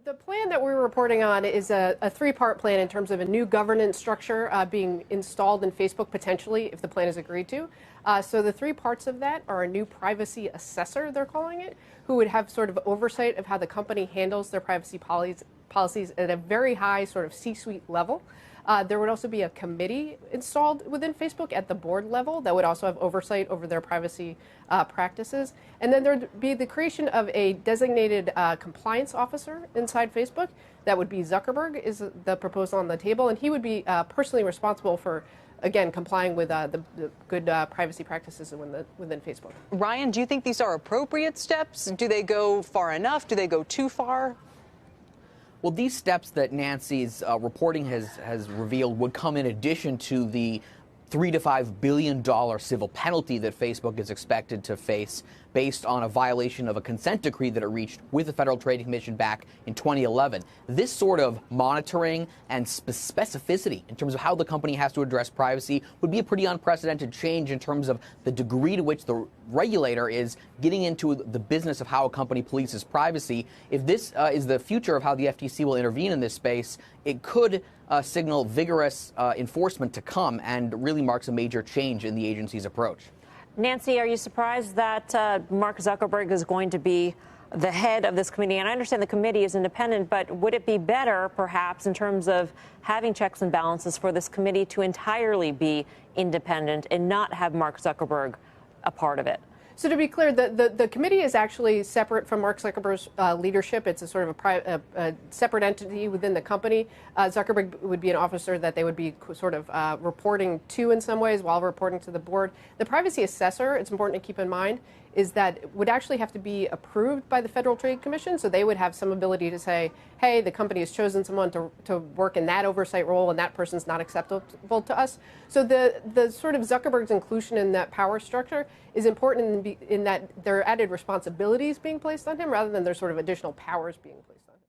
The plan that we're reporting on is a three-part plan in terms of a new governance structure being installed in Facebook potentially if the plan is agreed to. So the three parts of that are a new privacy assessor, they're calling it, who would have sort of oversight of how the company handles their privacy policies at a very high sort of C-suite level. There would also be a committee installed within Facebook at the board level that would also have oversight over their privacy practices. And then there would be the creation of a designated compliance officer inside Facebook. That would be Zuckerberg, is the proposal on the table. And he would be personally responsible for, again, complying with the good privacy practices within Facebook. Ryan, do you think these are appropriate steps? Do they go far enough? Do they go too far? Well, these steps that Nancy's reporting has revealed would come in addition to the $3 to $5 billion civil penalty that Facebook is expected to face based on a violation of a consent decree that it reached with the Federal Trade Commission back in 2011. This sort of monitoring and specificity in terms of how the company has to address privacy would be a pretty unprecedented change in terms of the degree to which the regulator is getting into the business of how a company polices privacy. If this is the future of how the FTC will intervene in this space, it could signal vigorous enforcement to come and really marks a major change in the agency's approach. Nancy, are you surprised that Mark Zuckerberg is going to be the head of this committee? And I understand the committee is independent, but would it be better, perhaps, in terms of having checks and balances for this committee to entirely be independent and not have Mark Zuckerberg a part of it? So to be clear, the committee is actually separate from Mark Zuckerberg's leadership. It's a sort of a separate entity within the company. Zuckerberg would be an officer that they would be sort of reporting to in some ways while reporting to the board. The privacy assessor, it's important to keep in mind, is that would actually have to be approved by the Federal Trade Commission. So they would have some ability to say, hey, the company has chosen someone to work in that oversight role and that person's not acceptable to us. So the sort of Zuckerberg's inclusion in that power structure is important in that there are added responsibilities being placed on him rather than there's sort of additional powers being placed on him.